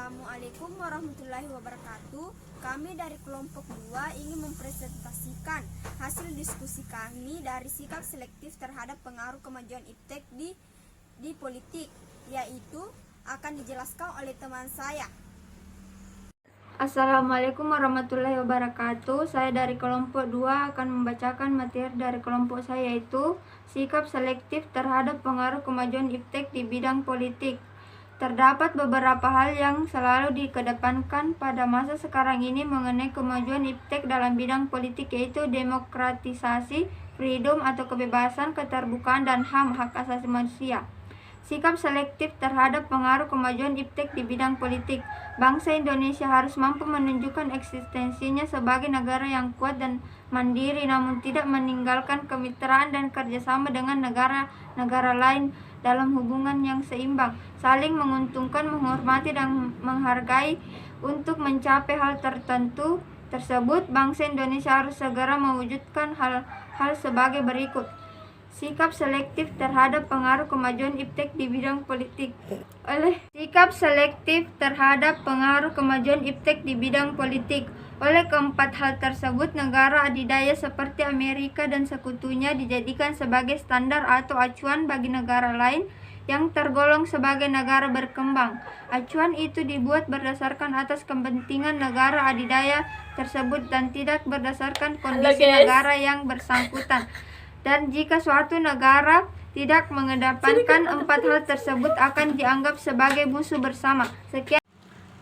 Assalamualaikum warahmatullahi wabarakatuh. Kami dari kelompok 2 ingin mempresentasikan hasil diskusi kami dari sikap selektif terhadap pengaruh kemajuan iptek di politik, yaitu akan dijelaskan oleh teman saya. Assalamualaikum warahmatullahi wabarakatuh. Saya dari kelompok 2 akan membacakan materi dari kelompok saya, yaitu sikap selektif terhadap pengaruh kemajuan iptek di bidang politik. Terdapat beberapa hal yang selalu dikedepankan pada masa sekarang ini mengenai kemajuan iptek dalam bidang politik, yaitu demokratisasi, freedom atau kebebasan, keterbukaan, dan HAM, hak asasi manusia. Sikap selektif terhadap pengaruh kemajuan iptek di bidang politik. Bangsa Indonesia harus mampu menunjukkan eksistensinya sebagai negara yang kuat dan mandiri, namun tidak meninggalkan kemitraan dan kerjasama dengan negara-negara lain dalam hubungan yang seimbang, saling menguntungkan, menghormati, dan menghargai. Untuk mencapai hal tertentu tersebut, bangsa Indonesia harus segera mewujudkan hal sebagai berikut. Sikap selektif terhadap pengaruh kemajuan iptek di bidang politik. Sikap selektif terhadap pengaruh kemajuan iptek di bidang politik. Oleh keempat hal tersebut, negara adidaya seperti Amerika dan sekutunya dijadikan sebagai standar atau acuan bagi negara lain yang tergolong sebagai negara berkembang. Acuan itu dibuat berdasarkan atas kepentingan negara adidaya tersebut dan tidak berdasarkan kondisi negara yang bersangkutan. Dan jika suatu negara tidak mengedepankan empat hal tersebut, akan dianggap sebagai musuh bersama. Sekian.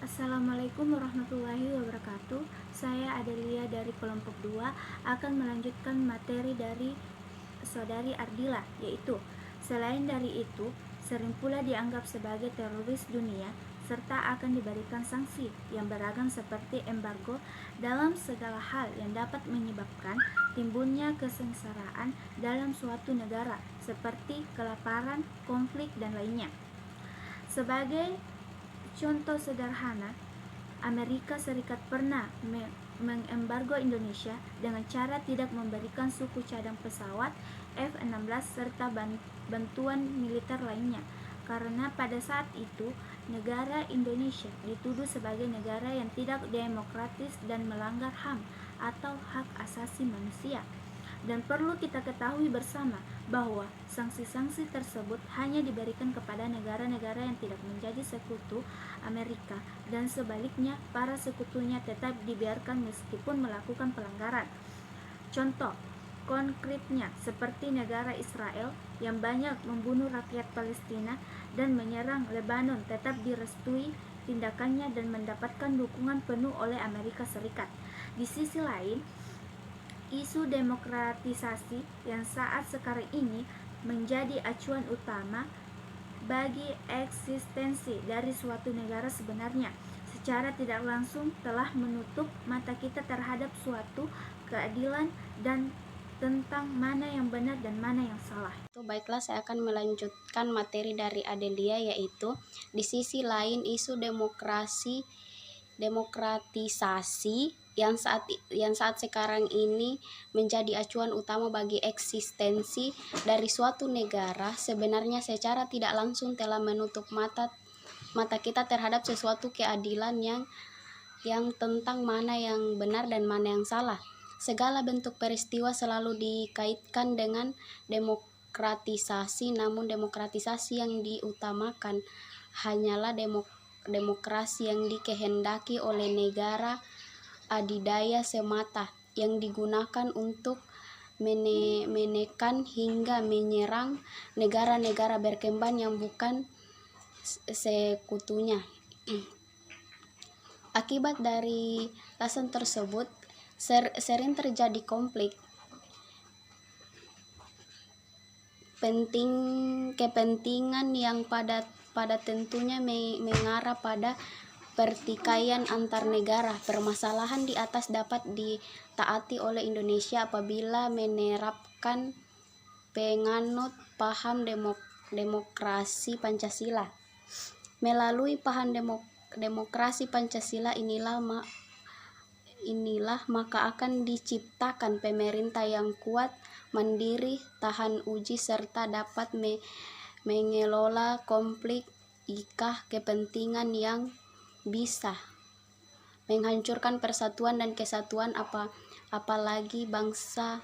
Assalamualaikum warahmatullahi wabarakatuh. Saya Adelia dari kelompok 2 akan melanjutkan materi dari saudari Ardila, yaitu selain dari itu, sering pula dianggap sebagai teroris dunia serta akan diberikan sanksi yang beragam seperti embargo dalam segala hal yang dapat menyebabkan timbulnya kesengsaraan dalam suatu negara seperti kelaparan, konflik, dan lainnya. Sebagai contoh sederhana, Amerika Serikat pernah mengembargo Indonesia dengan cara tidak memberikan suku cadang pesawat F-16 serta bantuan militer lainnya, karena pada saat itu negara Indonesia dituduh sebagai negara yang tidak demokratis dan melanggar HAM atau hak asasi manusia. Dan perlu kita ketahui bersama bahwa sanksi-sanksi tersebut hanya diberikan kepada negara-negara yang tidak menjadi sekutu Amerika, dan sebaliknya para sekutunya tetap dibiarkan meskipun melakukan pelanggaran. Contoh konkretnya seperti negara Israel yang banyak membunuh rakyat Palestina dan menyerang Lebanon tetap direstui tindakannya dan mendapatkan dukungan penuh oleh Amerika Serikat. Di sisi lain, isu demokratisasi yang saat sekarang ini menjadi acuan utama bagi eksistensi dari suatu negara sebenarnya secara tidak langsung telah menutup mata kita terhadap suatu keadilan dan tentang mana yang benar dan mana yang salah. Baiklah, saya akan melanjutkan materi dari Adelia, yaitu di sisi lain isu demokratisasi yang saat sekarang ini menjadi acuan utama bagi eksistensi dari suatu negara sebenarnya secara tidak langsung telah menutup mata kita terhadap sesuatu keadilan yang tentang mana yang benar dan mana yang salah. Segala bentuk peristiwa selalu dikaitkan dengan demokratisasi, namun demokratisasi yang diutamakan hanyalah demokrasi yang dikehendaki oleh negara adidaya semata, yang digunakan untuk menekan hingga menyerang negara-negara berkembang yang bukan sekutunya. Akibat dari alasan tersebut, sering terjadi konflik kepentingan yang pada tentunya mengarah pada pertikaian antar negara. Permasalahan di atas dapat ditaati oleh Indonesia apabila menerapkan penganut paham demokrasi Pancasila. Melalui paham demokrasi Pancasila inilah maka akan diciptakan pemerintah yang kuat, mandiri, tahan uji, serta dapat mengelola konflik kepentingan yang bisa menghancurkan persatuan dan kesatuan apalagi bangsa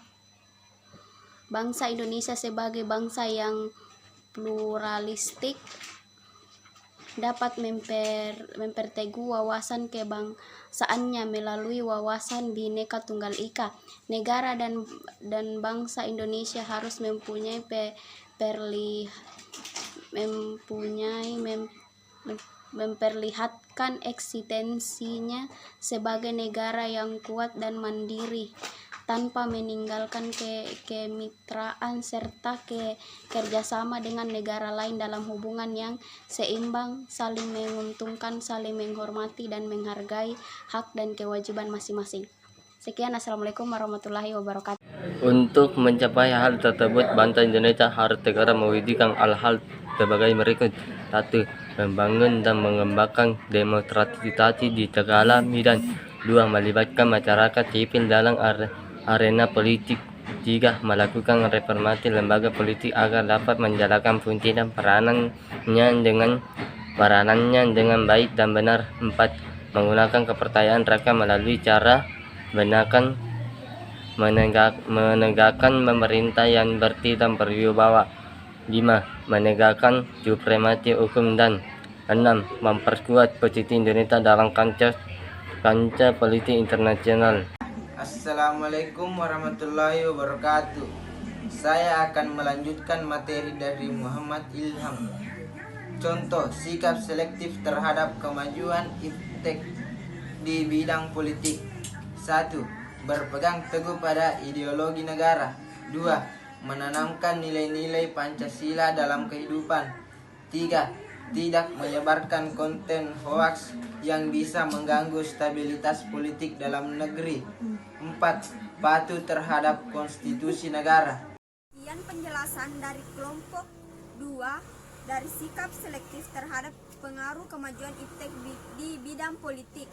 Indonesia sebagai bangsa yang pluralistik dapat memperteguh wawasan kebangsaannya melalui wawasan Bhinneka Tunggal Ika. Negara dan bangsa Indonesia harus memperlihatkan eksistensinya sebagai negara yang kuat dan mandiri tanpa meninggalkan kemitraan serta kerjasama dengan negara lain dalam hubungan yang seimbang, saling menguntungkan, saling menghormati dan menghargai hak dan kewajiban masing-masing. Sekian, assalamualaikum warahmatullahi wabarakatuh. Untuk mencapai hal tersebut, bangsa Indonesia harus segera mewujudkan hal-hal sebagai berikut. 1. Membangun dan mengembangkan demokratisasi di segala bidang. 2. Melibatkan masyarakat sipil dalam arena politik. 3. Melakukan reformasi lembaga politik agar dapat menjalankan fungsi dan peranannya dengan baik dan benar. 4. Menggunakan kepercayaan rakyat melalui cara menegakkan pemerintah yang bersih dan berwibawa. 5. Menegakkan supremasi hukum. Dan 6. Memperkuat posisi Indonesia dalam kancah politik internasional. Assalamualaikum warahmatullahi wabarakatuh. Saya akan melanjutkan materi dari Muhammad Ilham. Contoh sikap selektif terhadap kemajuan iptek di bidang politik. 1. Berpegang teguh pada ideologi negara. 2. Menanamkan nilai-nilai Pancasila dalam kehidupan. 3. Tidak menyebarkan konten hoaks yang bisa mengganggu stabilitas politik dalam negeri. 4. Patuh terhadap konstitusi negara. Sekian penjelasan dari kelompok 2 dari sikap selektif terhadap pengaruh kemajuan iptek di bidang politik.